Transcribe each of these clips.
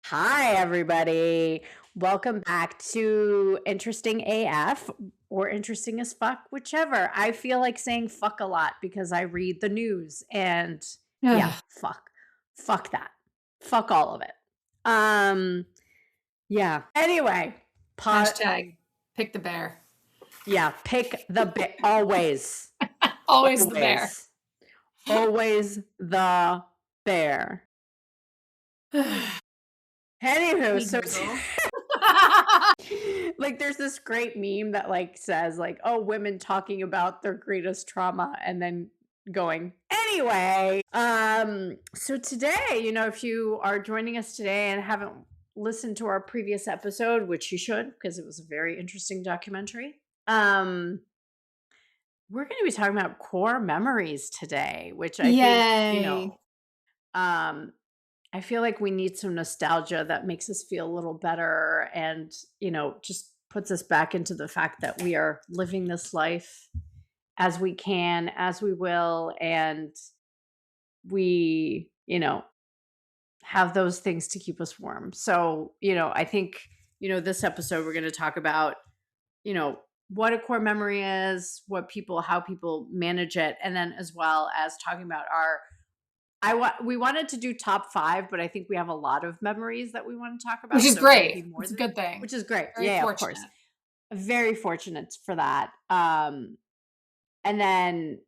Hi, everybody. Welcome back to Interesting AF or Interesting as Fuck, whichever. I feel like saying fuck a lot because I read the news and yeah, Ugh. fuck. Fuck that. Fuck all of it. Um, yeah. Anyway, pot Hashtag pick the bear. yeah, pick the always. Always the bear. Always. Always the bear. Anywho, Me so Google. like there's this great meme that like says like, oh, women talking about their greatest trauma and then going anyway. So today, if you are joining us today and haven't listened to our previous episode, which you should because it was a very interesting documentary, we're going to be talking about core memories today, which I think, Yay. um I feel like we need some nostalgia that makes us feel a little better and, just puts us back into the fact that we are living this life as we can, as we will, and we, have those things to keep us warm. So, I think, this episode we're going to talk about, you know, what a core memory is, how people manage it, and then as well as talking about we wanted to do top 5, but I think we have a lot of memories that we want to talk Which about, is so it'll be great. more It's a than good thing. which is great. Very Yeah, of course. fortunate. Very fortunate for that. And then,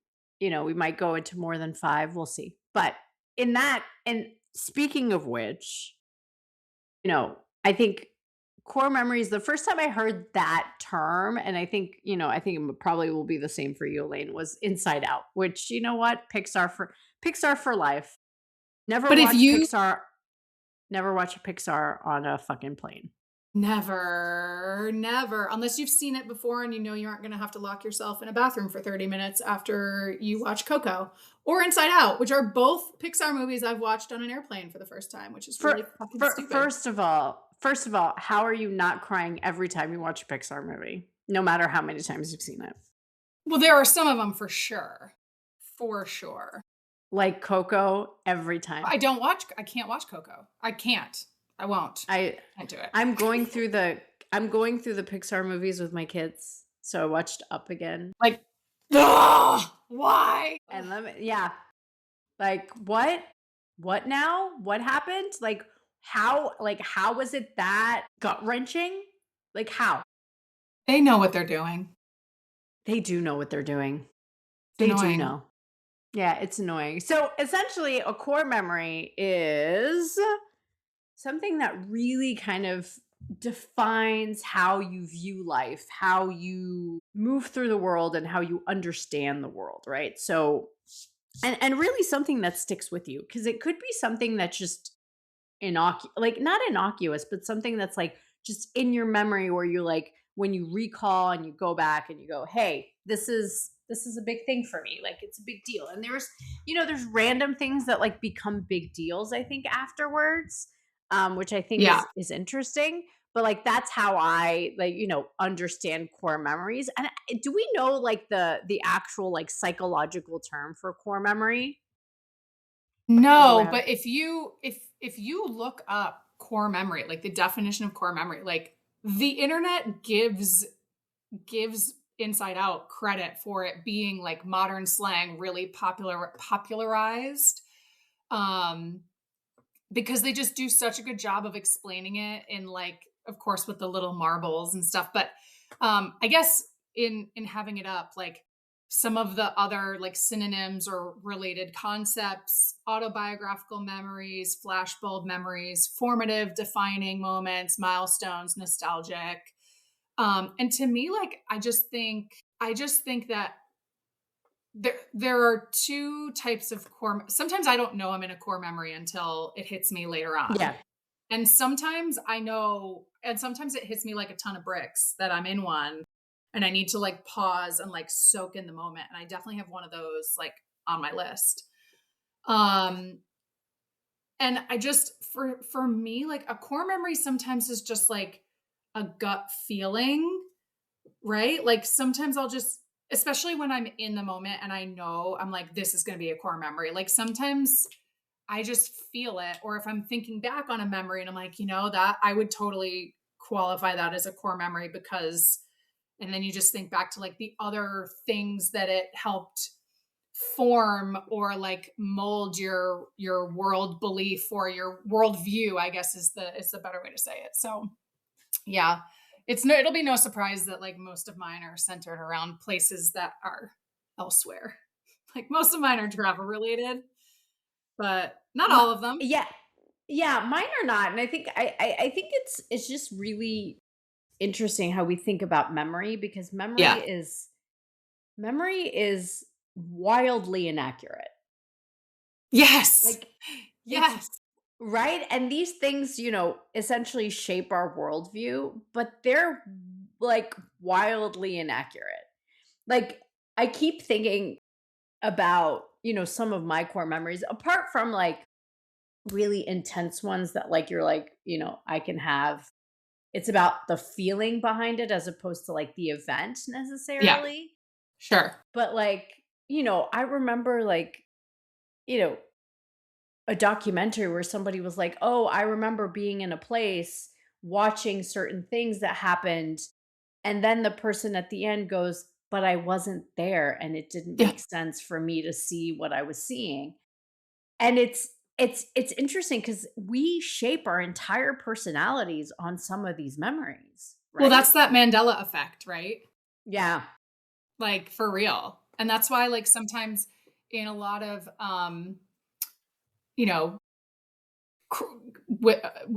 we might go into more than 5, we'll see. But and speaking of which, I think core memories, the first time I heard that term, and I think it probably will be the same for you, Elaine, was Inside Out, which you know what? Pixar for life. Never But if watch you Pixar Never watch a Pixar on a fucking plane. never, unless you've seen it before and you know you aren't going to have to lock yourself in a bathroom for 30 minutes after you watch Coco or Inside Out, which are both Pixar movies I've watched on an airplane for the first time, which is For, really fucking for stupid. first of all, how are you not crying every time you watch a Pixar movie? No matter how many times you've seen it. Well, there are some of them for sure. For sure. Like Coco every time. I can't watch Coco. I can't. I won't. I Can't do it. I'm going through the I'm going through the Pixar movies with my kids. So I watched Up again. Like, ugh, why? And yeah. Like what? What now? What happened? How was it that gut-wrenching? Like how? They know what they're doing. They do know what they're doing. It's They do annoying. know. Yeah, it's annoying. So essentially, a core memory is something that really kind of defines how you view life, how you move through the world, and how you understand the world, right? So, and really something that sticks with you because it could be something that's just like not innocuous, but something that's like just in your memory where you're like when you recall and you go back and you go, hey, this is a big thing for me, like it's a big deal. And there's random things that like become big deals, I think, afterwards, which I think Yeah. is interesting. But like that's how I like understand core memories. And do we know like the actual like psychological term for core memory? Do No, I but if you look up core memory, like the definition of core memory, like the internet gives Inside Out credit for it being like modern slang really popularized. Um because they just do such a good job of explaining it in like of course with the little marbles and stuff, but I guess in having it up, like some of the other like synonyms or related concepts: autobiographical memories, flashbulb memories, formative defining moments, milestones, nostalgic. And to me, like I just think that there are two types of core. Sometimes I don't know I'm in a core memory until it hits me later on. Yeah. And sometimes I know, and sometimes it hits me like a ton of bricks that I'm in one and I need to like pause and like soak in the moment. And I definitely have one of those like on my list. Um, and I just for me, like a core memory sometimes is just like a gut feeling, right? Like sometimes I'll just, especially when I'm in the moment and I know I'm like, this is going to be a core memory. Like sometimes I just feel it. Or if I'm thinking back on a memory and I'm like, that I would totally qualify that as a core memory because, and then you just think back to like the other things that it helped form or like mold your world belief or your world view, I guess is the better way to say it. So yeah, it'll be no surprise that like most of mine are centered around places that are elsewhere. Like most of mine are travel related, but not My, all of them. yeah, yeah, mine are not, and I think it's just really interesting how we think about memory because Yeah. memory is wildly inaccurate. Yes. Like it's Yes. right, and these things, essentially shape our worldview, but they're like wildly inaccurate. Like I keep thinking about, some of my core memories apart from like really intense ones that like you're like, I can have it's about the feeling behind it as opposed to like the event Yeah. necessarily. Sure. But like, I remember like, you know, a documentary where somebody was like, "Oh, I remember being in a place watching certain things that happened." And then the person at the end goes, "But I wasn't there and it didn't Yeah. make sense for me to see what I was seeing." And it's interesting cuz we shape our entire personalities on some of these memories, Well, right? that's that Mandela effect, right? Yeah. Like for real. And that's why like sometimes in a lot of you know, cr-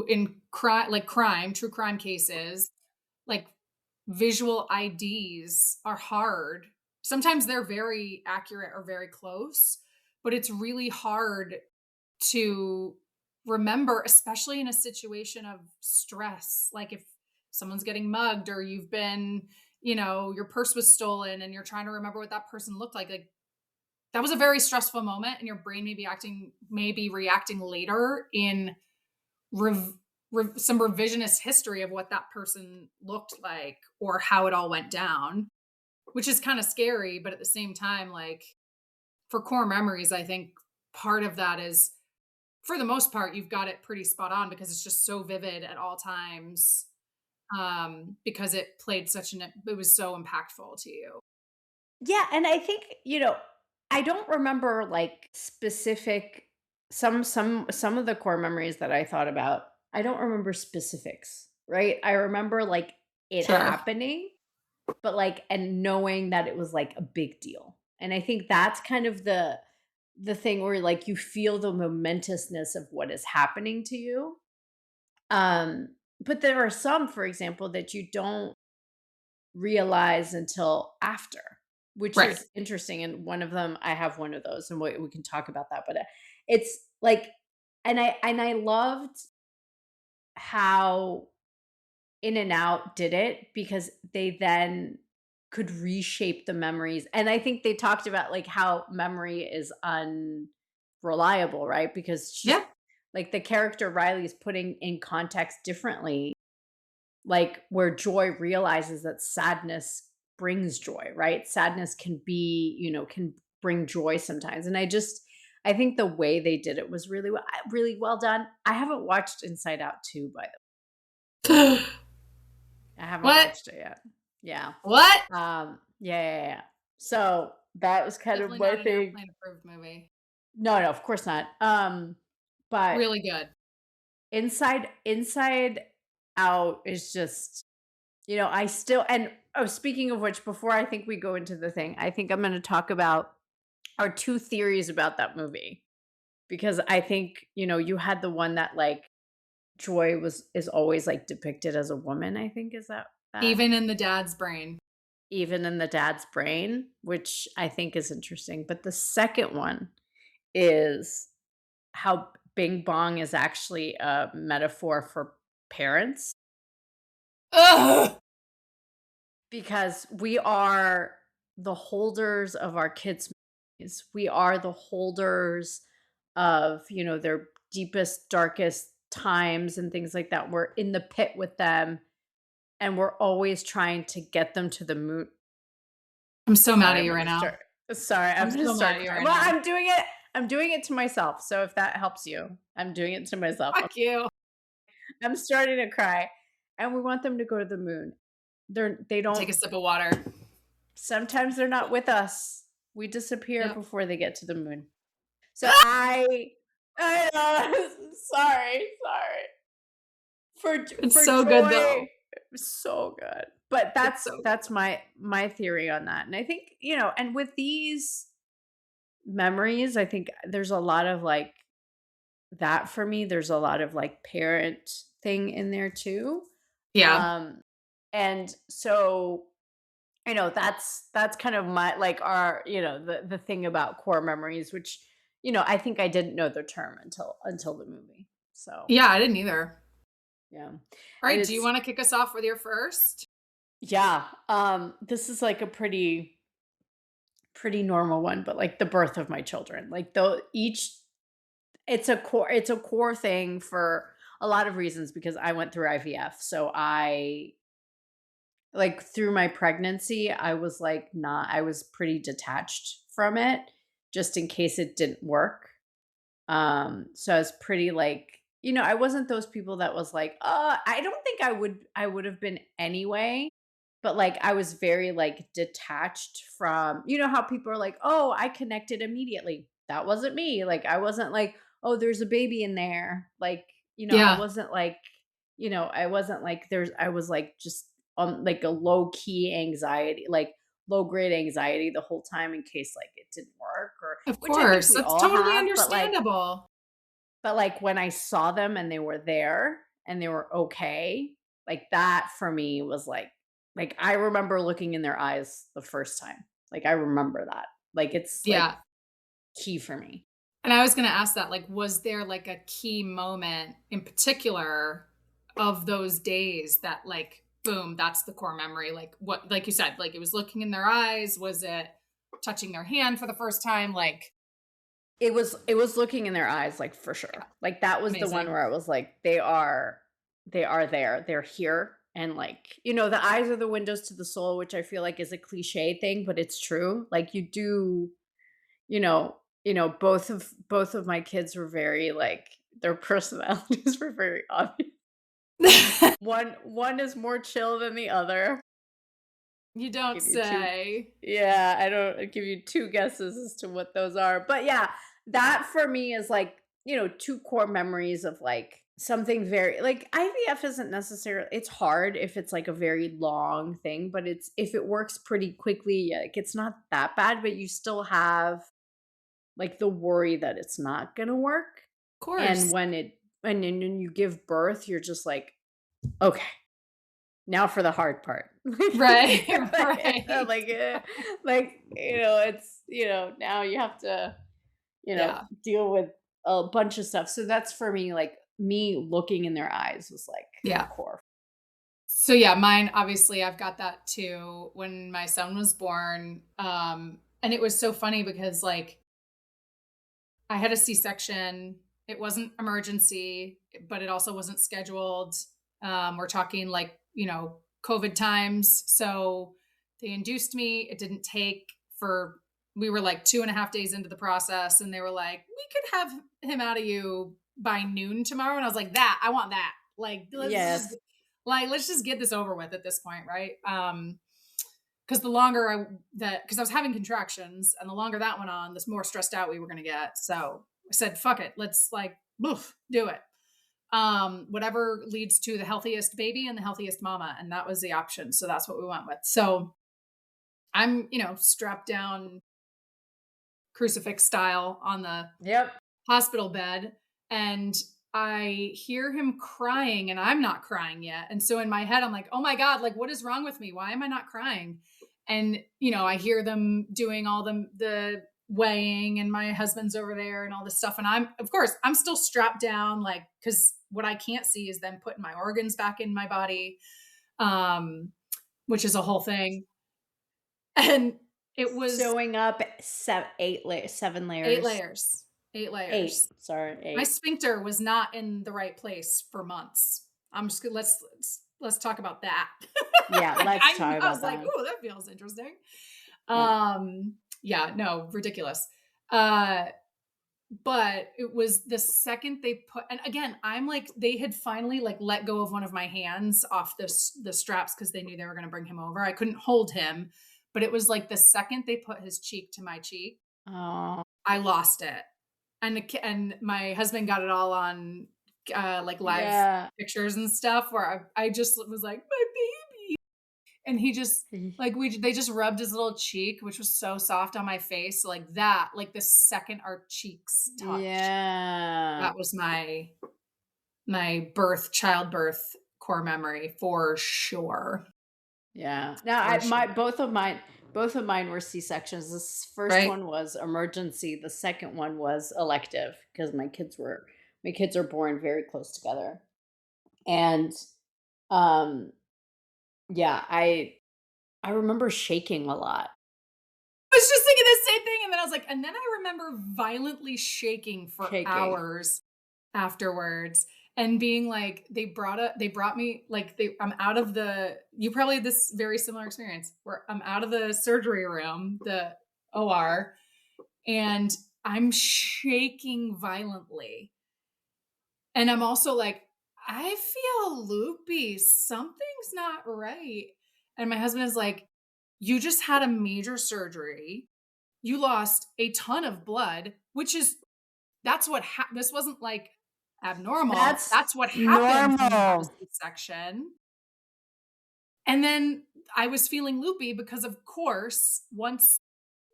in crime like true crime cases, like visual IDs are hard. Sometimes they're very accurate or very close, but it's really hard to remember, especially in a situation of stress. Like if someone's getting mugged or you've been, your purse was stolen and you're trying to remember what that person looked like that was a very stressful moment and your brain may be reacting later in rev- some revisionist history of what that person looked like or how it all went down, which is kind of scary. But at the same time, like for core memories, I think part of that is for the most part, you've got it pretty spot on because it's just so vivid at all times. Because it was so impactful to you. Yeah, and I think, I don't remember like specific some of the core memories that I thought about. I don't remember specifics, right? I remember like it Sure. happening, but like and knowing that it was like a big deal. And I think that's kind of the thing where like you feel the momentousness of what is happening to you. But there are some, for example, that you don't realize until after, which Right. is interesting. And one of them, I have one of those, and we can talk about that. But it's like, and I loved how In and Out did it because they then could reshape the memories. And I think they talked about like how memory is unreliable, right? Because she's Yeah. like the character Riley is putting in context differently, like where joy realizes that sadness brings joy, right? Sadness can be, can bring joy sometimes. And I think the way they did it was really well done. I haven't watched Inside Out 2 by the way. I haven't What? watched it yet. Yeah. What? Yeah, yeah, yeah. So that was kind of Definitely my not an thing. airplane approved movie. No, no, of course not. But Really good. Inside Out is just, I still and oh, speaking of which, before I think we go into the thing, I think I'm going to talk about our two theories about that movie because I think, you had the one that like Joy is always like depicted as a woman, I think is that Even in the dad's brain. even in the dad's brain, which I think is interesting. But the second one is how Bing Bong is actually a metaphor for parents Ugh! because we are the holders of our kids' memories. We are the holders of, their deepest, darkest times and things like that. We're in the pit with them and we're always trying to get them to the moon. I'm so mad Sorry, at I'm you right gonna now. start. Sorry, I'm I'm gonna so mad start at you crying. right Well, now. I'm doing it. I'm doing it to myself. So if that helps you, I'm doing it to myself. Fuck you. I'm starting to cry. And we want them to go to the moon. They Take don't a sip of water. sometimes they're not with us. We disappear Yep. before they get to the moon. So I know, sorry. It's For so good joy, though. so good. But It's so good. that's my theory on that. And I think, and with these memories, I think there's a lot of like that for me. There's a lot of like parent thing in there too. Yeah. Um and so that's kind of my like our the thing about core memories, which I think I didn't know the term until the movie. So Yeah, I didn't either. yeah. All And right, do you it's want to kick us off with your first? yeah, this is like a pretty normal one, but like the birth of my children, like though each it's a core thing for a lot of reasons because I went through IVF. So I like through my pregnancy, I was like not I was pretty detached from it just in case it didn't work. So I was pretty like, I wasn't those people that was like, I don't think I would have been anyway. But like I was very like detached from, how people are like, oh, I connected immediately. That wasn't me. Like I wasn't like, oh, there's a baby in there. Like, I Yeah. wasn't like, I wasn't like I was like just on like a low key anxiety, like low grade anxiety the whole time in case like it didn't work or Of which I think course. we That's all totally have, understandable. but like when I saw them and they were there and they were okay, like that for me was like I remember looking in their eyes the first time. Like I remember that. Like it's like Yeah. key for me. And I was going to ask that, like, was there like a key moment in particular of those days that, like, boom, that's the core memory? Like, what, like you said, like it was looking in their eyes? Was it touching their hand for the first time? Like, It was looking in their eyes like for yeah, sure. Like that was the one amazing. where I was like they are there. They're here and like, the eyes are the windows to the soul, which I feel like is a cliche thing, but it's true. Like you do you know both of my kids were very like their personalities were very obvious. One is more chill than the other. You don't Give you two say. Yeah, I don't I'll give you two guesses as to what those are. But yeah, that for me is like, two core memories of like something very like IVF isn't necessarily it's hard if it's like a very long thing, but it's if it works pretty quickly, like it's not that bad, but you still have like the worry that it's not gonna work. Of And course. when you give birth, you're just like, okay, now for the hard part. Right. Right. like, it's now you have to Yeah. deal with a bunch of stuff. So that's for me, like me looking in their eyes was like a Yeah. core. So yeah, mine obviously I've got that too when my son was born. And it was so funny because like I had a C-section. It wasn't emergency, but it also wasn't scheduled. We're talking like, COVID times. So they induced me. It didn't take for, we were like 2.5 days into the process and they were like, we could have him out of you by noon tomorrow. And I was like, I want that. Like, Yes. let's just get this over with at this point. Right. Because the longer because I was having contractions and the longer that went on, the more stressed out we were going to get. So I said, fuck it. Let's like, do it. Whatever leads to the healthiest baby and the healthiest mama. And that was the option. So that's what we went with. So I'm, strapped down crucifix style on the Yep. hospital bed and I hear him crying and I'm not crying yet. And so in my head, I'm like, oh my God, like what is wrong with me? Why am I not crying? And, I hear them doing all the weighing and my husband's over there and all this stuff. And of course, I'm still strapped down, like, cause what I can't see is them putting my organs back in my body, which is a whole thing. And it was Showing up seven eight layers. layers, eight Eight. layers. Sorry, My eight. sphincter was not in the right place for months. I'm just gonna let's talk about that. Yeah, let's talk I about was like, that. oh, that feels interesting. Yeah. Yeah, no, ridiculous. Uh, But it was the second they put, and again, I'm like, they had finally like let go of one of my hands off the straps because they knew they were going to bring him over. I couldn't hold him, but it was like the second they put his cheek to my cheek, Oh, I lost it. And my husband got it all on like live yeah. pictures and stuff where I just was like, my baby. And he just like they just rubbed his little cheek, which was so soft on my face, like that, like the second our cheeks touched. Yeah. That was my childbirth core memory for sure. Yeah. Now For I my sure. both of mine were C-sections. This first Right? one was emergency. The second one was elective because my kids are born very close together. And um yeah, I remember shaking a lot. I was just thinking the same thing, and then I was like, and then I remember violently shaking for Shaking. hours afterwards and being like, they brought me like I'm out of you probably had this very similar experience where I'm out of the surgery room, the OR, and I'm shaking violently. And I'm also like, I feel loopy. Something's not right. And my husband is like, you just had a major surgery. You lost a ton of blood, which is this wasn't like abnormal. That's That's what happens when you have a normal. C-section. And then I was feeling loopy because of course, once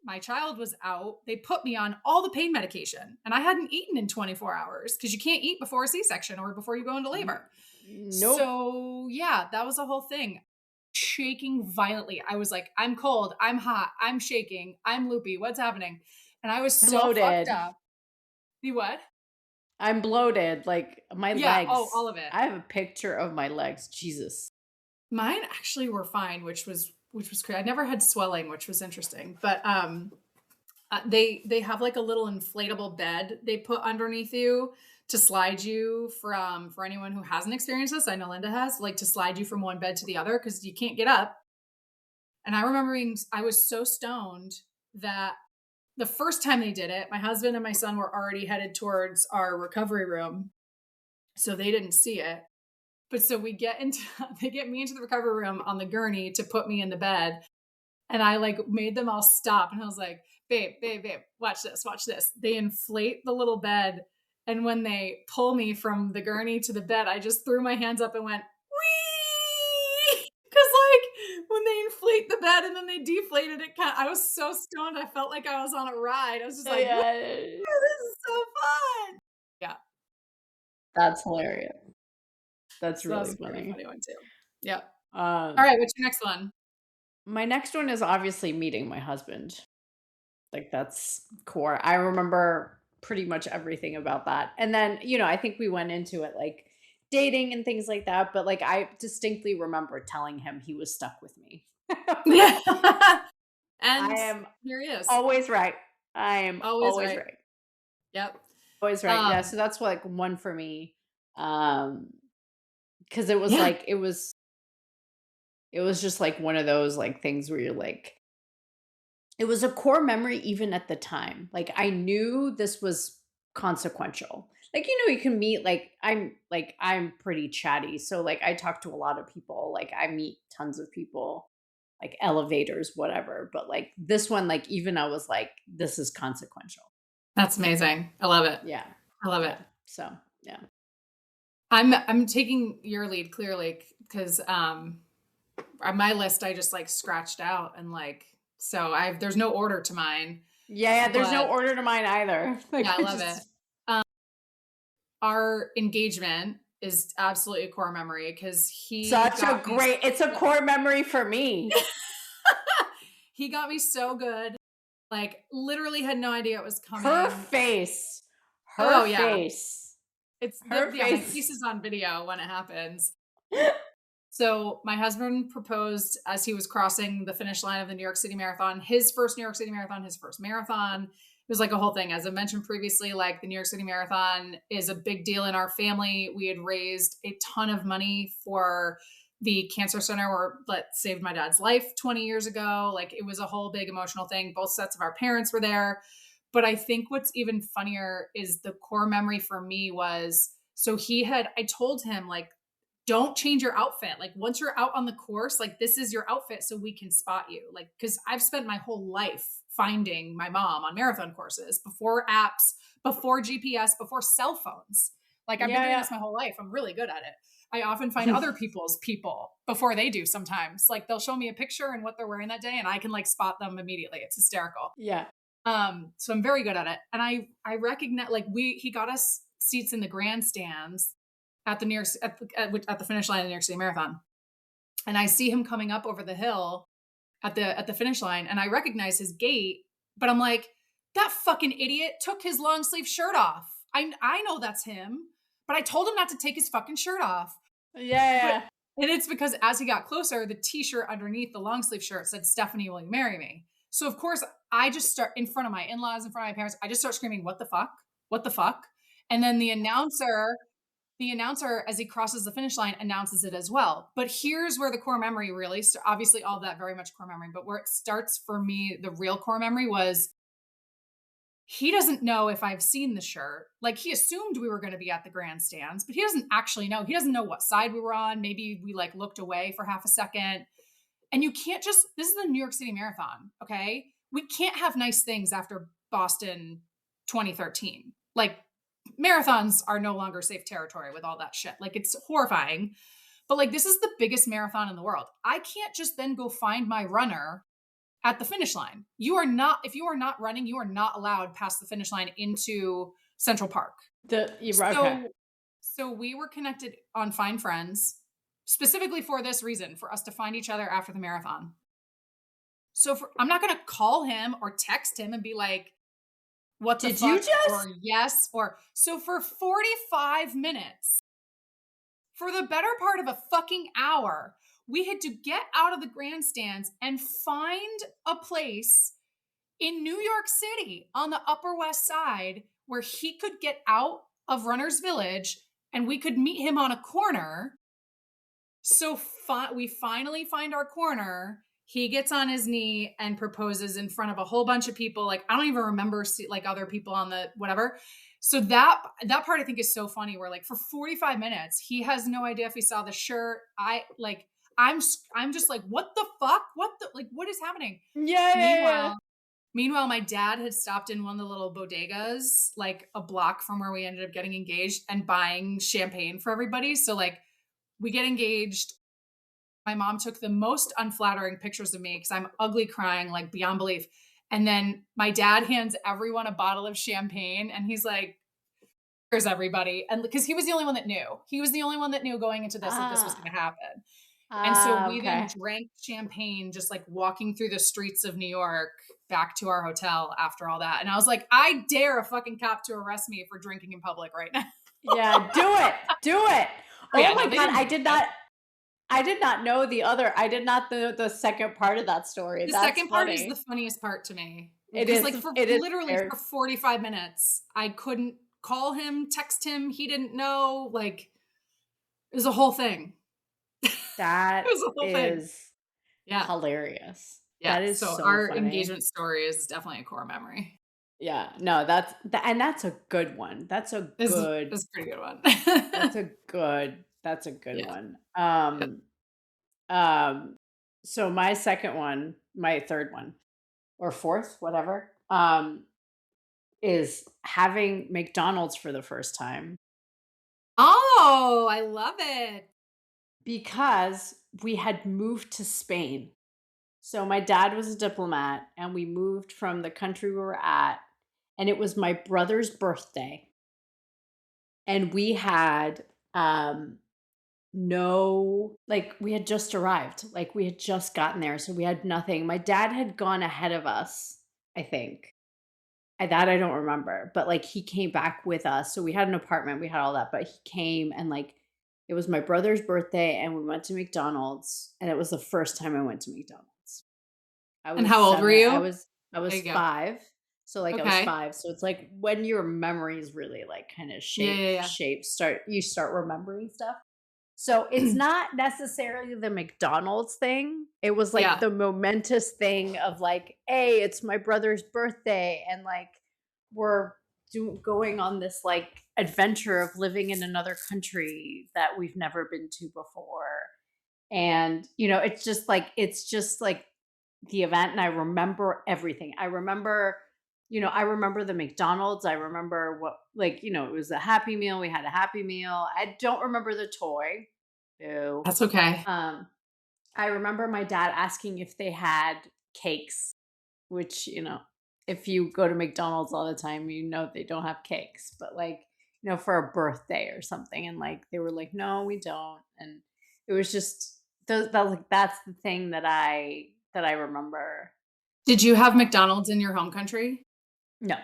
my child was out, they put me on all the pain medication and I hadn't eaten in 24 hours because you can't eat before a C-section or before you go into N- labor. Nope. So, yeah, that was the whole thing. Shaking violently. I was like, I'm cold, I'm hot, I'm shaking, I'm loopy. What's happening? And I was so fucked Bloated. up. You what? I'm bloated. Like my Yeah, oh, legs. all of it. I have a picture of my legs. Jesus. Mine actually were fine, which was great. I never had swelling, which was interesting. But they have like a little inflatable bed they put underneath you to slide you from, for anyone who hasn't experienced this, I know Linda has, like to slide you from one bed to the other because you can't get up. And I remember I was so stoned that the first time they did it, my husband and my son were already headed towards our recovery room, so they didn't see it. But so we get into they get me into the recovery room on the gurney to put me in the bed. And I like made them all stop. And I was like, babe, watch this, watch this. They inflate the little bed. And when they pull me from the gurney to the bed, I just threw my hands up and went, wee! Because like when they inflate the bed and then they deflated it, I was so stoned. I felt like I was on a ride. I was just like, woo, Yeah. this is so fun. Yeah. That's hilarious. That's So that was really a pretty funny. funny one too. Yeah. All Um, right. What's your next one? my next one is obviously meeting my husband. Like that's core. I remember pretty much everything about that. And then, I think we went into it like dating and things like that, but like I distinctly remember telling him he was stuck with me. Yeah. I And am here he is. always right. I am Always always right. right. Yep. Always right. Yeah, Um, so that's like one for me. Because it was yeah. like it was just like one of those like things where you're like it was a core memory even at the time. Like I knew this was consequential. Like you can meet I'm pretty chatty. So like I talk to a lot of people. Like I meet tons of people, like elevators, whatever. But like this one, like even I was like, this is consequential. That's amazing. I love it. Yeah. I love it. Yeah. So yeah. I'm taking your lead clearly because on my list I just like scratched out and like so there's no order to mine, Yeah, there's no but order to mine either. yeah, Like I I love it. just Our engagement is absolutely a core memory because such a great it's a core memory for me. he got me so good. Like literally had no idea it was Her coming. face. Her Oh yeah. face. It's Her yeah, my face. face is on video when it happens. So my husband proposed as he was crossing the finish line of the New York City Marathon, his first New York City Marathon, his first marathon. It was like a whole thing. As I mentioned previously, like the New York City Marathon is a big deal in our family. We had raised a ton of money for the cancer center that saved my dad's life 20 years ago. Like it was a whole big emotional thing. Both sets of our parents were there. But I think what's even funnier is the core memory for me was, so I told him like, don't change your outfit. Like once you're out on the course, like this is your outfit so we can spot you. Like, cause I've spent my whole life finding my mom on marathon courses before apps, before GPS, before cell phones. Like I've been doing this my whole life. I'm really good at it. I often find other people's people before they do sometimes. Like they'll show me a picture and what they're wearing that day and I can like spot them immediately. It's hysterical. Yeah. So I'm very good at it. And I recognize like he got us seats in the grandstands at the at the finish line of the New York City Marathon. And I see him coming up over the hill at the finish line and I recognize his gait, but I'm like, that fucking idiot took his long sleeve shirt off. I know that's him, but I told him not to take his fucking shirt off. Yeah. And it's because as he got closer, the t-shirt underneath the long sleeve shirt said, "Stephanie, will you marry me?" So of course I just start in front of my in-laws, in front of my parents. I just start screaming, "What the fuck? What the fuck?" And then the announcer, as he crosses the finish line, announces it as well. But here's where the core memory really, obviously all of that very much core memory, but where it starts for me, the real core memory was, he doesn't know if I've seen the shirt. Like he assumed we were going to be at the grandstands, but he doesn't actually know. He doesn't know what side we were on. Maybe we like looked away for half a second. And you can't just, this is the New York City Marathon. Okay. We can't have nice things after Boston 2013. Like marathons are no longer safe territory with all that shit. Like it's horrifying, but like, this is the biggest marathon in the world. I can't just then go find my runner at the finish line. If you are not running, you are not allowed past the finish line into Central Park. So we were connected on Find Friends specifically for this reason, for us to find each other after the marathon. So I'm not going to call him or text him and be like, "What the fuck?" Or yes, or so for 45 minutes, for the better part of a fucking hour, we had to get out of the grandstands and find a place in New York City on the Upper West Side where he could get out of Runner's Village and we could meet him on a corner. So we finally find our corner. He gets on his knee and proposes in front of a whole bunch of people. Like, I don't even remember like other people on the whatever. So that part I think is so funny, where like for 45 minutes, he has no idea if he saw the shirt. I'm just like, what the fuck? What is happening? Meanwhile, my dad had stopped in one of the little bodegas, like a block from where we ended up getting engaged, and buying champagne for everybody. So like we get engaged. My mom took the most unflattering pictures of me because I'm ugly crying like beyond belief. And then my dad hands everyone a bottle of champagne and he's like, "Here's everybody." And because he was the only one that knew. He was the only one that knew going into this that this was going to happen. And so we then drank champagne, just like walking through the streets of New York back to our hotel after all that. And I was like, I dare a fucking cop to arrest me for drinking in public right now. Yeah, do it. Oh my God, I did not know the second part of that story. The second part is the funniest part to me. It is like for 45 minutes, I couldn't call him, text him. He didn't know. Like it was a whole thing. That is hilarious. Yeah. That is so our funny. Engagement story is definitely a core memory. Yeah. No, that's a good one. That's a pretty good one. That's a good one. So my third one or fourth, whatever, is having McDonald's for the first time. Oh, I love it. Because we had moved to Spain. So my dad was a diplomat and we moved from the country we were at, and it was my brother's birthday. And we had we had just arrived. Like we had just gotten there. So we had nothing. My dad had gone ahead of us, I think. That I don't remember. But like he came back with us. So we had an apartment, we had all that, but he came and like it was my brother's birthday and we went to McDonald's, and it was the first time I went to McDonald's. And how old were you? I was 5. So like I was 5. So it's like when your memories really like kind of you start remembering stuff. So it's not necessarily the McDonald's thing. It was like the momentous thing of like, hey, it's my brother's birthday. And like we're going on this like adventure of living in another country that we've never been to before. And it's just like the event, and I remember everything. I remember the McDonald's. I remember what, like, it was a Happy Meal. We had a Happy Meal. I don't remember the toy. Ew. That's okay. Um, I remember my dad asking if they had cakes, which, if you go to McDonald's all the time, they don't have cakes, but like, for a birthday or something. And like, they were like, no, we don't. And it was just, that's the thing that I remember. Did you have McDonald's in your home country? No,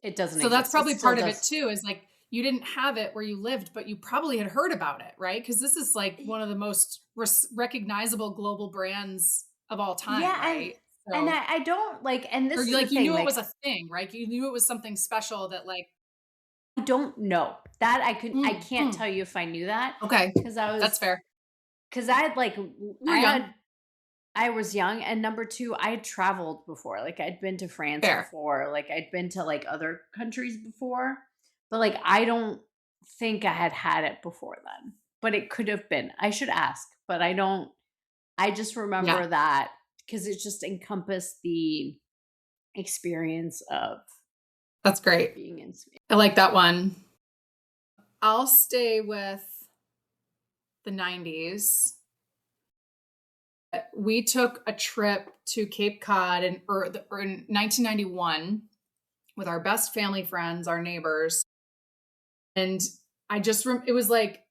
it doesn't So that's exist. It probably still part of it does. too, is like you didn't have it where you lived, but you probably had heard about it, right? Because this is like Y- one of the most recognizable global brands of all time, Yeah. right? And So, I don't like, and or this you is the like you thing, knew it was like, a thing, right? You knew it was something special that like, I don't know that I mm, can't mm, tell you if I knew that okay, because that's fair. I had like, You were I young, had I was young, and number 2, I had traveled before, like, I'd been to France fair. before, like, I'd been to, like, other countries before, but, like, I don't think I had had it before then, but it could have been. I should ask, but I don't. I just Yeah, remember that because it just encompassed the experience of that's great. being in Spain. I like that one. I'll stay with the 90s. We took a trip to Cape Cod in 1991 with our best family friends, our neighbors. And it was like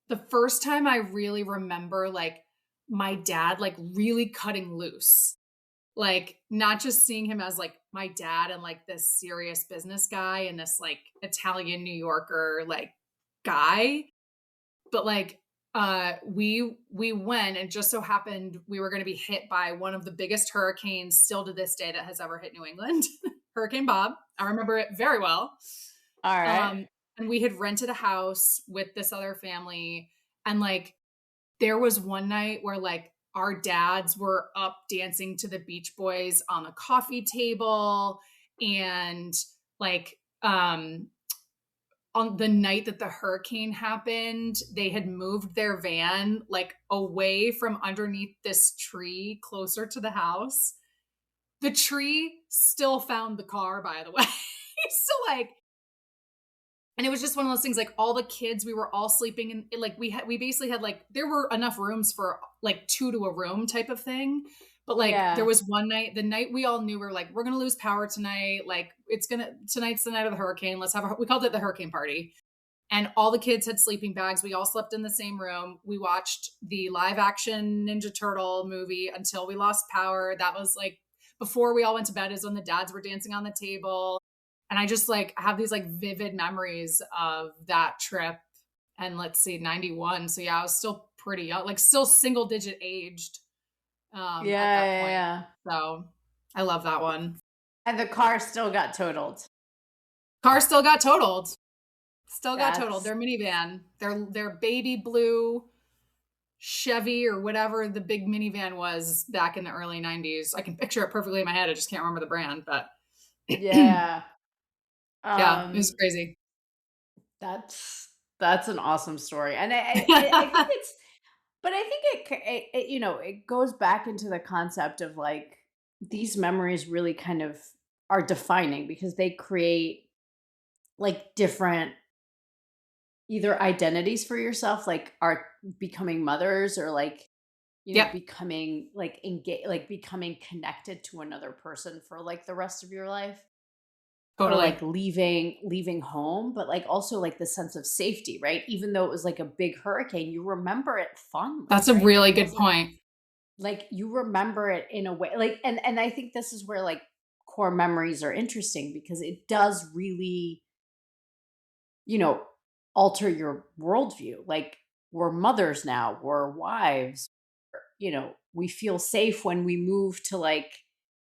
the first time I really remember like my dad like really cutting loose. Like not just seeing him as like my dad and like this serious business guy and this like Italian New Yorker like guy, but like we went and just so happened we were going to be hit by one of the biggest hurricanes still to this day that has ever hit New England. Hurricane Bob. I remember it very well. Alright. Um and we had rented a house with this other family, and like there was one night where like our dads were up dancing to the Beach Boys on the coffee table, and like on the night that the hurricane happened, they had moved their van like away from underneath this tree closer to the house. The tree still found the car, by the way. So like, and it was just one of those things like all the kids, we were all sleeping in like we basically had like there were enough rooms for like two to a room type of thing. But like there Yeah. was one night, the night we all knew we were like, we're gonna lose power tonight. Like tonight's the night of the hurricane. We called it the hurricane party. And all the kids had sleeping bags. We all slept in the same room. We watched the live action Ninja Turtle movie until we lost power. That was like before we all went to bed, is when the dads were dancing on the table. And I just like have these like vivid memories of that trip. And let's see, 91. So yeah, I was still pretty young, like still single digit aged at Yeah, that yeah, point. yeah. So I love that one. And the car still got totaled. Car still got totaled. Still got totaled. That's Their minivan, their baby blue Chevy or whatever the big minivan was back in the early 90s. I can picture it perfectly in my head. I just can't remember the brand, but yeah, yeah. it was Um crazy. that's an awesome story, and I think it's, but I think it goes back into the concept of like these memories really kind of are defining because they create like different either identities for yourself, like are becoming mothers or like Yep, becoming like engage, like becoming connected to another person for like the rest of your life, or totally. like leaving home, but like also like the sense of safety, right? Even though it was like a big hurricane, you remember it fondly, That's a right? really It good wasn't point. like you remember it in a way like, and I think this is where like core memories are interesting because it does really, you know, alter your worldview. Like we're mothers now, we're wives, we feel safe when we move to like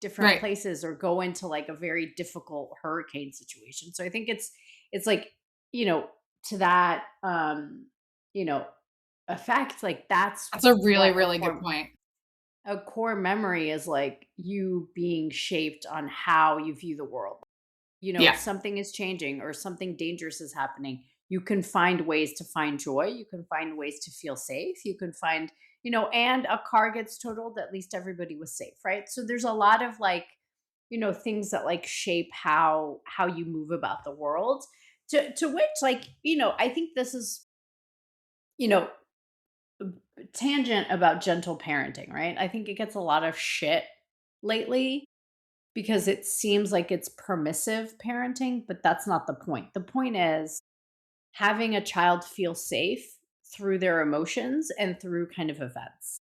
different Right. places or go into like a very difficult hurricane situation. So I think it's like, you know, to that you know, effect, like that's That's a really, what really good point. a core memory is, like you being shaped on how you view the world. Yeah. something is changing or something dangerous is happening, you can find ways to find joy. You can find ways to feel safe. You can find, and a car gets totaled, at least everybody was safe, right? So there's a lot of like, things that like shape how you move about the world. To which, like, I think this is, you know, tangent about gentle parenting, right? I think it gets a lot of shit lately because it seems like it's permissive parenting, but that's not the point. The point is having a child feel safe through their emotions and through kind of events.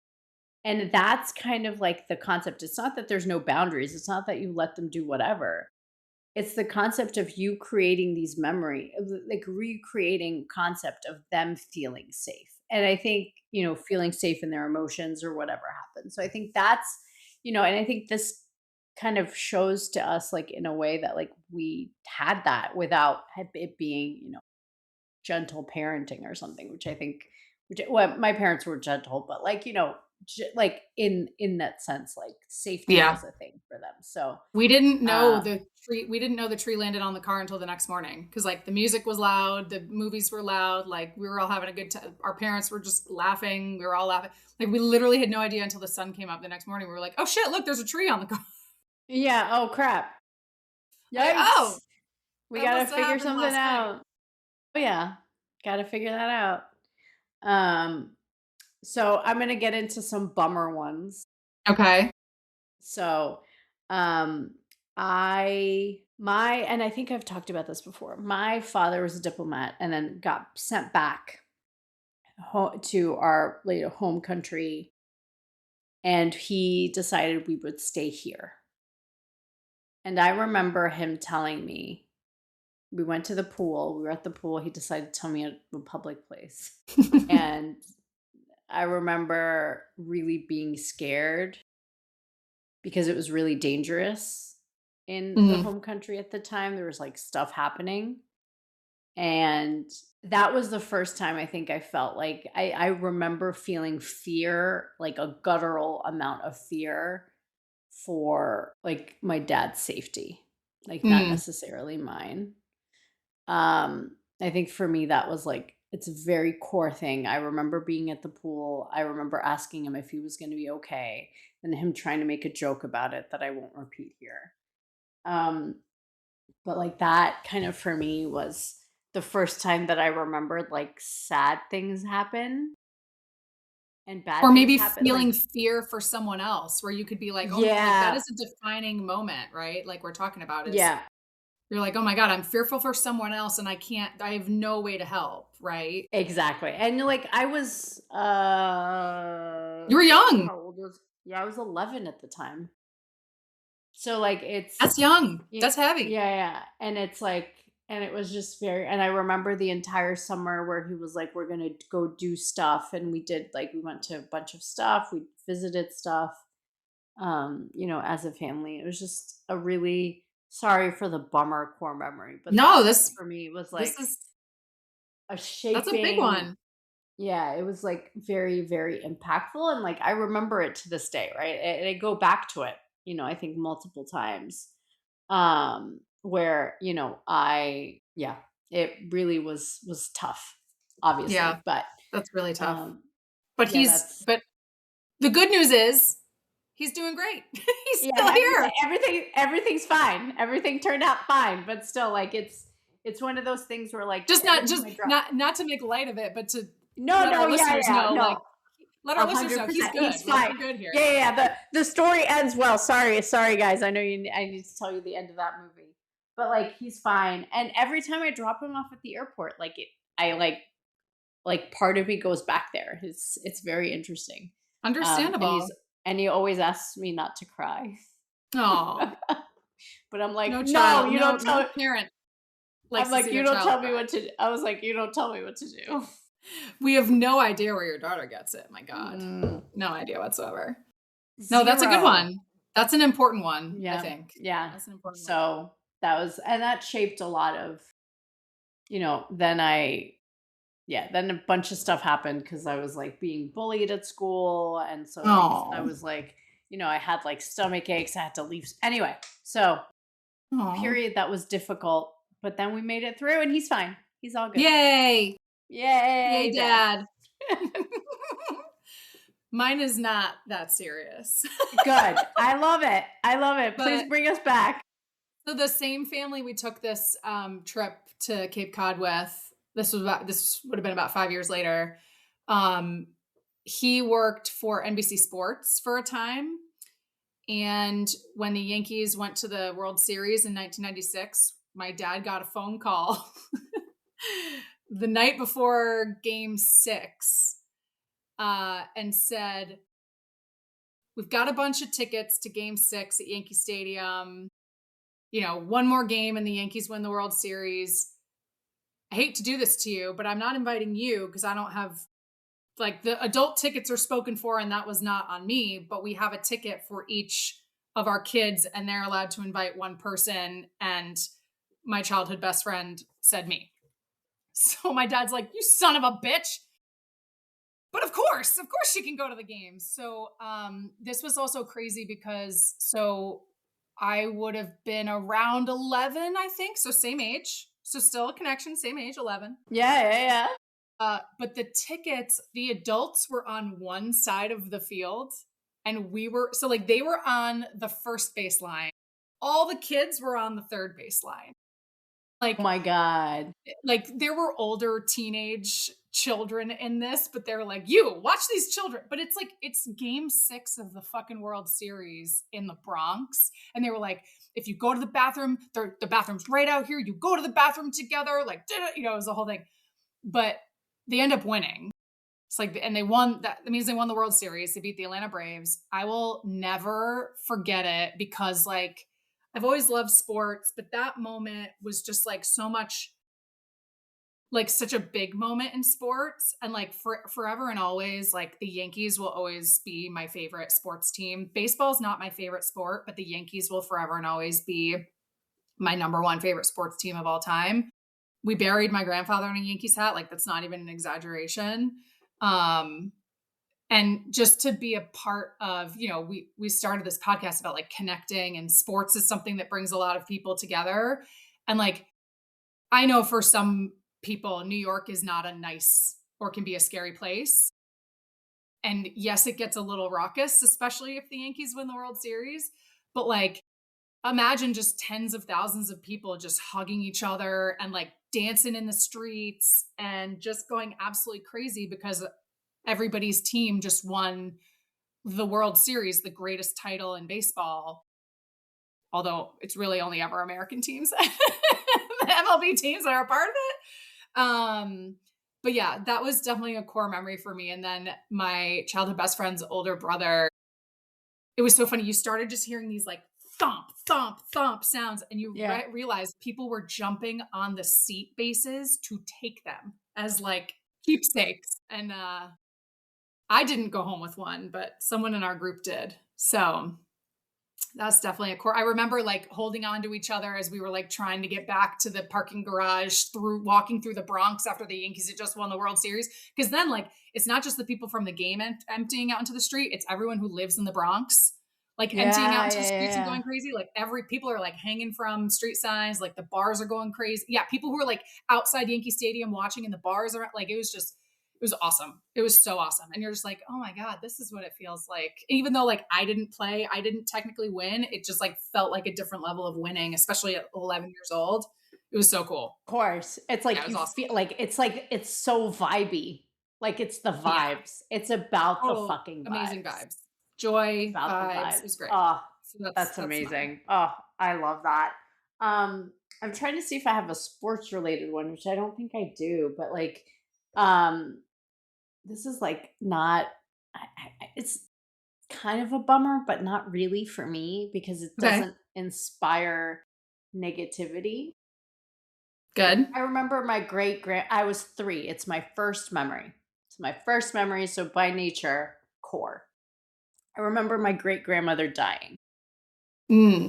And that's kind of like the concept. It's not that there's no boundaries, it's not that you let them do whatever. It's the concept of you creating these like recreating concept of them feeling safe. And I think, feeling safe in their emotions or whatever happens. So I think that's, and I think this kind of shows to us like in a way that like we had that without it being, gentle parenting or something, which I think, well, my parents were gentle, but like, like in that sense, like safety Yeah. was a thing for them. So, We didn't know um, the tree. We didn't know the tree landed on the car until the next morning because, like, the music was loud, the movies were loud. Like, we were all having a good time. Our parents were just laughing. We were all laughing. Like, we literally had no idea until the sun came up the next morning. We were like, "Oh shit! Look, there's a tree on the car." yeah. Oh crap. Like, oh, Yikes. We that got to must have figure happened something last night. out. Oh yeah. Got to figure that out. Um, so I'm going to get into some bummer ones. Okay. So, um, and I think I've talked about this before. My father was a diplomat and then got sent back to our home country, and he decided we would stay here. And I remember him telling me, we went to the pool. We were at the pool. He decided to tell me at a public place. And I remember really being scared because it was really dangerous in the Mhm. home country at the time. There was like stuff happening. And that was the first time I think I felt like I remember feeling fear, like a guttural amount of fear for like my dad's safety, like not Mm. necessarily mine. I think for me that was like it's a very core thing. I remember being at the pool. I remember asking him if he was going to be okay and him trying to make a joke about it that I won't repeat here. Um but like that kind of for me was the first time that I remembered like sad things happen and bad Or things maybe happen. Like, feeling fear for someone else, where you could be like, "Oh, like that yeah, is a defining moment, right?" Like we're talking about is yeah, you're like, "Oh my god, I'm fearful for someone else, and I can't. I have no way to help." Right? exactly. And like I was You were young. how old was yeah, I was 11 at the time. So like That's young. yeah, That's heavy. yeah. And it's like and it was just very and I remember the entire summer where he was like, we're gonna go do stuff. And we did like we went to a bunch of stuff, we visited stuff, as a family. It was just a really sorry for the bummer core memory. But No, that this for me was this like is a that's a big shaping. one. Yeah, it was like very, very impactful. And like I remember it to this day, right? And I go back to it, I think multiple times. Where, yeah, it really was tough, Yeah, obviously. But that's really tough. um But yeah, he's that's but the good news is he's doing great. He's yeah, still here. everything's fine. Everything turned out fine, but still like it's one of those things where like Just every not time just I drop. not to make light of it, but to No, let our no, yeah, listeners yeah, know, like, no. let our A listeners hundred know he's percent. good. He's Like, fine. we're good here. Yeah, yeah, yeah. The story ends well. Sorry, guys. I know I need to tell you the end of that movie. But like he's fine. And every time I drop him off at the airport, I like part of me goes back there. It's very interesting. And Understandable. he always asks me not to cry. Oh, But I'm like, no no, child, you no don't no tell parent I'm likes to like, see you their don't child tell me cry. what to I was like, you don't tell me what to do. We have no idea where your daughter gets it. My God, Mm, no idea whatsoever. No, that's a good zero. one. That's an important one. I Yeah. think Yeah. that's an important one. So that shaped a lot of, then then a bunch of stuff happened because I was like being bullied at school. And so I Oh, was like, I had like stomach aches. I had to leave. Anyway, so Aw. period that was difficult, but then we made it through and he's fine. He's all good. Yay! Yay, Yay, Dad. dad. Mine is not that serious. Good. I love it. I love it. Please But bring us back. so the same family we took this trip to Cape Cod with, this would have been about 5 years later. Um, he worked for NBC Sports for a time. And when the Yankees went to the World Series in 1996, my dad got a phone call the night before game 6 and said, "We've got a bunch of tickets to game 6 at Yankee Stadium. One more game and the Yankees win the World Series. I hate to do this to you, but I'm not inviting you because I don't have, like, the adult tickets are spoken for and that was not on me, but we have a ticket for each of our kids and they're allowed to invite one person. And my childhood best friend said me." So my dad's like, "You son of a bitch." But of course she can go to the games. So this was also crazy because I would have been around 11, I think. So same age. So still a connection, same age, 11. Yeah, yeah, yeah. But the tickets, the adults were on one side of the field and they were on the first baseline. All the kids were on the third baseline. Oh my God. Like there were older teenage children in this, but they're like, "You watch these children." But it's game 6 of the fucking World Series in the Bronx. And they were like, "If you go to the bathroom, the bathroom's right out here. You go to the bathroom together." Like, it was the whole thing. But they end up winning. It's like, and they won. That means they won the World Series. They beat the Atlanta Braves. I will never forget it because, like, I've always loved sports, but that moment was just like so much, like such a big moment in sports. And like forever and always, like the Yankees will always be my favorite sports team. Baseball is not my favorite sport, but the Yankees will forever and always be my number one favorite sports team of all time. We buried my grandfather in a Yankees hat. Like, that's not even an exaggeration. And just to be a part of, we started this podcast about like connecting, and sports is something that brings a lot of people together. And like, I know for some people, New York is not a nice or can be a scary place. And yes, it gets a little raucous, especially if the Yankees win the World Series. But like, imagine just tens of thousands of people just hugging each other and like dancing in the streets and just going absolutely crazy because everybody's team just won the World Series, the greatest title in baseball. Although it's really only ever American teams, the MLB teams that are a part of it. But yeah, that was definitely a core memory for me. And then my childhood best friend's older brother, it was so funny. You started just hearing these like thump, thump, thump sounds, and you realized people were jumping on the seat bases to take them as like keepsakes. And I didn't go home with one, but someone in our group did. So that's definitely a core. I remember like holding on to each other as we were like trying to get back to the parking garage walking through the Bronx after the Yankees had just won the World Series. Because then like, it's not just the people from the game emptying out into the street. It's everyone who lives in the Bronx, like emptying out into the streets and going crazy. Like people are like hanging from street signs. Like the bars are going crazy. Yeah. People who are like outside Yankee Stadium watching, and the bars are like, it was awesome. It was so awesome. And you're just like, oh my God, this is what it feels like. Even though like I didn't technically win. It just like felt like a different level of winning, especially at 11 years old. It was so cool. Of course. It's like, you awesome. Feel like it's so vibey. Like it's the vibes. Yeah. It's about the fucking vibes. Amazing vibes. Joy, vibes. It was great. Oh, so that's amazing. Mine. Oh, I love that. I'm trying to see if I have a sports related one, which I don't think I do, but like, this is like not, it's kind of a bummer, but not really for me because it doesn't inspire negativity. Good. I remember my I was 3. It's my first memory. So by nature, core. I remember my great grandmother dying. And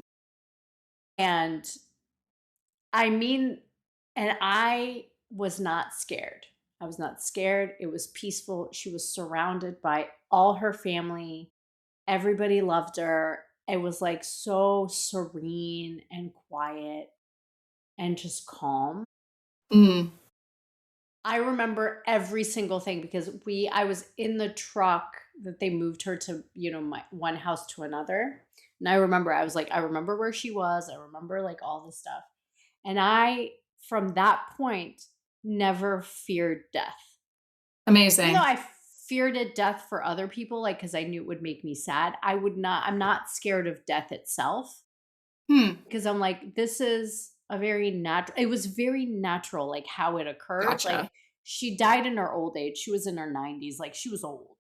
I was not scared. I was not scared. It was peaceful. She was surrounded by all her family. Everybody loved her. it was like so serene and quiet and just calm. Mm. I remember every single thing because I was in the truck that they moved her to, my one house to another. And I remember I was like, I remember where she was. I remember like all this stuff. And I, from that point, never feared death. Even though Amazing. I feared it death for other people, like because I knew it would make me sad, I'm not scared of death itself Hmm. because I'm like, this is a very natural, it was very natural, like how it occurred. Like Gotcha. she died in her old age. She was in her 90s. Like she was old.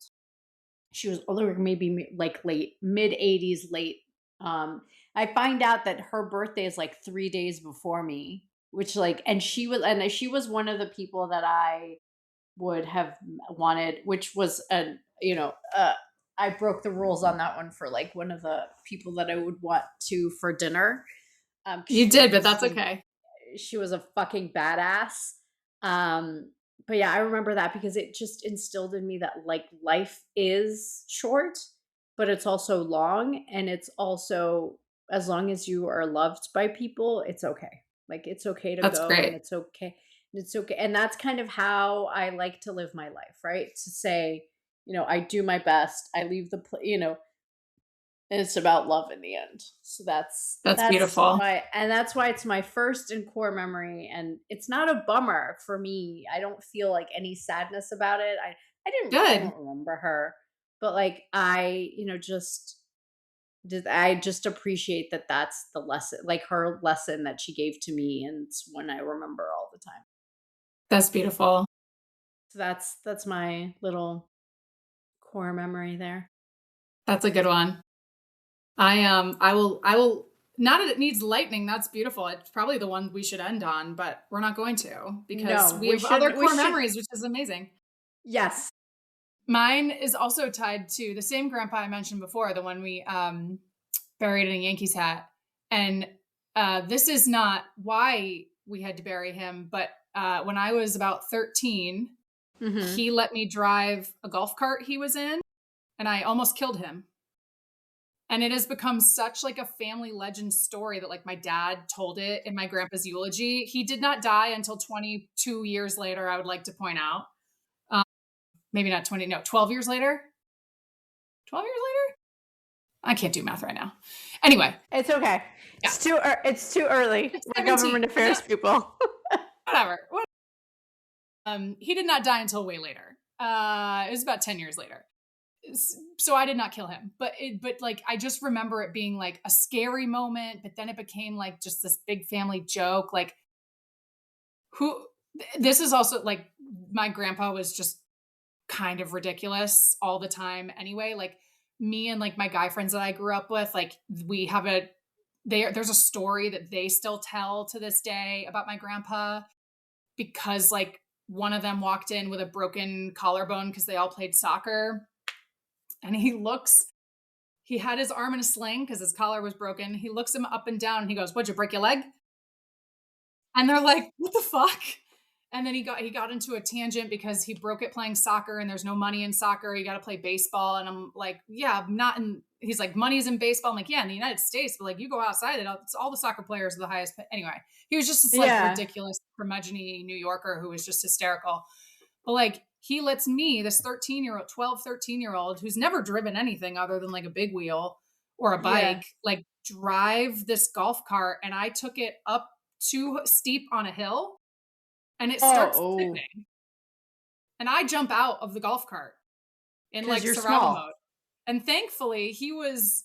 She was older, maybe like late, mid 80s, late. Um, I find out that her birthday is like 3 days before me, which like, and she was one of the people that I would have wanted, which was I broke the rules on that one for like one of the people that I would want to for dinner. 'Cause You did, but that's okay. she was a fucking badass. Um, but yeah, I remember that because it just instilled in me that like life is short, but it's also long, and it's also, as long as you are loved by people, it's okay. Like it's okay to That's go, and great. it's okay. It's okay. And that's kind of how I like to live my life, right? To say, I do my best. I leave and it's about love in the end. So That's beautiful. that's why it's my first and core memory, and it's not a bummer for me. I don't feel like any sadness about it. I Good. don't remember her, but like I just appreciate that that's the lesson, like her lesson that she gave to me, and it's one I remember all the time. That's beautiful. So that's my little core memory there. That's a good one. I will not that it needs lightning, that's beautiful. It's probably the one we should end on, but we're not going to because No, we have other we core should. memories, which is amazing. Yes. Mine is also tied to the same grandpa I mentioned before, the one we buried in a Yankees hat. And this is not why we had to bury him, but when I was about 13, Mhm. he let me drive a golf cart he was in, and I almost killed him. And it has become such like a family legend story that like my dad told it in my grandpa's eulogy. He did not die until 22 years later, I would like to point out. Um, maybe not 20, no, 12 years later. 12 years later? I can't do math right now. Anyway, It's okay. yeah, It's too early. it's We're 17. government affairs people. Whatever. He did not die until way later. It was about 10 years later. So I did not kill him, but like I just remember it being like a scary moment, but then it became like just this big family joke. Like who this is also like my grandpa was just kind of ridiculous all the time anyway. Like me and like my guy friends that I grew up with, like we have there's a story that they still tell to this day about my grandpa because like one of them walked in with a broken collarbone because they all played soccer, and he had his arm in a sling because his collar was broken. He looks him up and down and he goes, "What'd you break your leg?" And they're like, "What the fuck?" And then he got into a tangent because he broke it playing soccer and there's no money in soccer. You got to play baseball. And I'm like, yeah, I'm not in. He's like, money's in baseball. I'm like, yeah, in the United States, but like you go outside, it's all the soccer players are the highest. Anyway, he was just this like Yeah. ridiculous curmudgeon New Yorker who was just hysterical. But like he lets me, this 13-year-old, 12, 13-year-old who's never driven anything other than like a big wheel or a Yeah. bike, like drive this golf cart. And I took it up too steep on a hill and it starts Oh, tipping. And I jump out of the golf cart in because like you're survival small. mode. And thankfully he was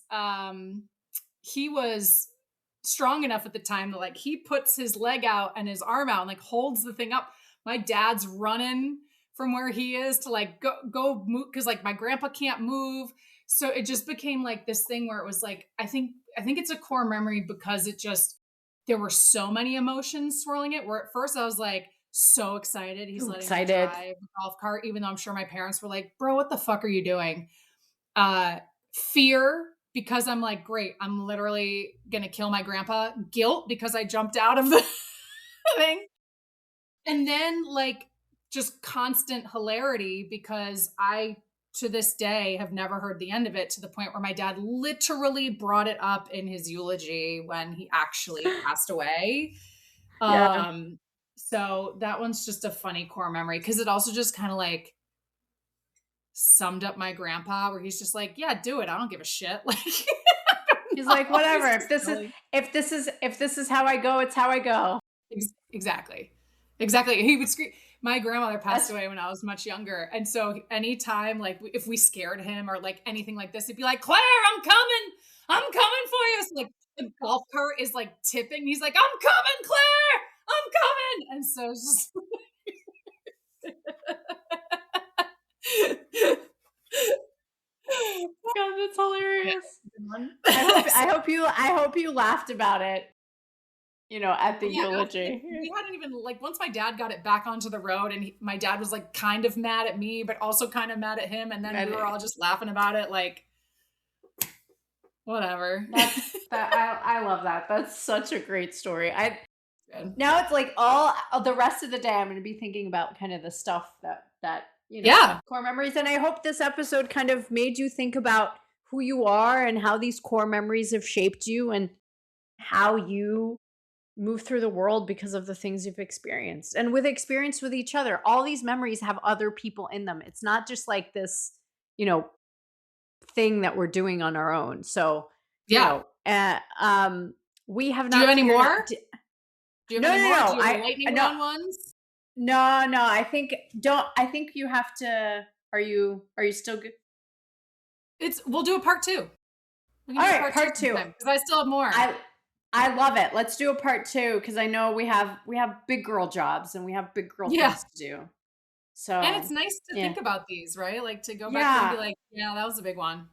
strong enough at the time that like he puts his leg out and his arm out and like holds the thing up. My dad's running from where he is to like go move because like my grandpa can't move. So it just became like this thing where it was like I think it's a core memory because it just there were so many emotions swirling it where at first I was like so excited he's Ooh, letting me excited. drive a golf cart, even though I'm sure my parents were like, bro, what the fuck are you doing? Fear because I'm like, great, I'm literally gonna kill my grandpa. Guilt because I jumped out of the thing. And then like just constant hilarity because I to this day have never heard the end of it, to the point where my dad literally brought it up in his eulogy when he actually passed away. Yeah. Um, so that one's just a funny core memory because it also just kind of like summed up my grandpa, where he's just like, "Yeah, do it. I don't give a shit." Like, I don't He's like, know. whatever. He's If just this is silly. if this is how I go, it's how I go. Exactly. Exactly. He would scream. My grandmother passed That's away when I was much younger. And so anytime, like, if we scared him or like anything like this, he'd be like, "Claire, I'm coming. I'm coming for you." So, like, the golf cart is like tipping. He's like, "I'm coming, Claire. I'm coming." And so it's just. God, that's Yeah. hilarious. Good one. I hope you laughed about it, at the Oh, yeah, eulogy. absolutely. We hadn't even like, once my dad got it back onto the road, and my dad was like kind of mad at me, but also kind of mad at him, and then we And were all just laughing about it, like whatever. I love that. That's such a great story. Good. Now it's like all the rest of the day I'm going to be thinking about kind of the stuff Yeah, core memories, and I hope this episode kind of made you think about who you are and how these core memories have shaped you and how you move through the world because of the things you've experienced and with experience with each other. All these memories have other people in them. It's not just like this, you know, thing that we're doing on our own. So, yeah. we have Do you have not any figured out. more? Do you have No, any no, more? Do no. you have any lightning No, round ones? no, no. I think you have to. Are you still good? We'll do a part two. We can All do a right, part two part two. sometime because I still have more. I love it. Let's do a part two because I know we have big girl jobs and we have big girl Yeah. things to do. And it's So nice to yeah, think about these, right? Like, to go back through and be yeah, like, yeah, that was a big one.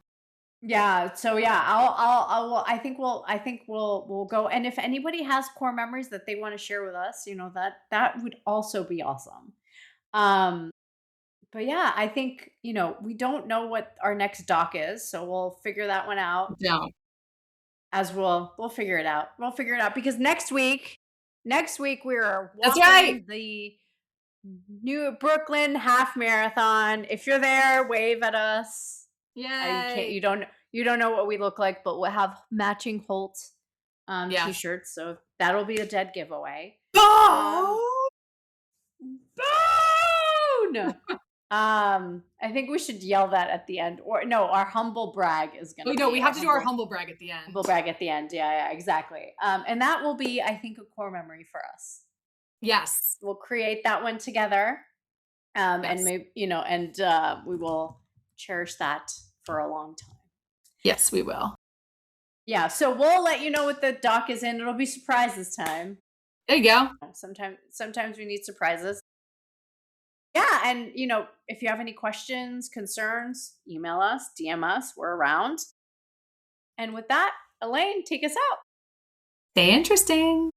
yeah. So yeah, I think we'll go. And if anybody has core memories that they want to share with us, that would also be awesome. Um, but yeah, I think we don't know what our next doc is, so we'll figure that one out. Yeah. As we'll figure it out. We'll figure it out because next week we are That's right. walking the New Brooklyn half marathon. If you're there, wave at us. You can't. Yay. You don't know what we look like, but we'll have matching Holt Yes. t-shirts, so that'll be a dead giveaway. Um, Oh! Boone. I think we should yell that at the end, or no, our humble brag is gonna Oh, no, be we have to do our humble brag at the humble end. brag at the end. Yeah, yeah, exactly. And that will be, I think, a core memory for us. Yes. We'll create that one together, and Yes. maybe we will cherish that for a long time. Yes, we will. Yeah, so we'll let you know what the doc is in. It'll be surprise this time. There you go. Sometimes we need surprises. Yeah, and if you have any questions, concerns, email us, DM us. We're around. And with that, Elaine, take us out. Stay interesting.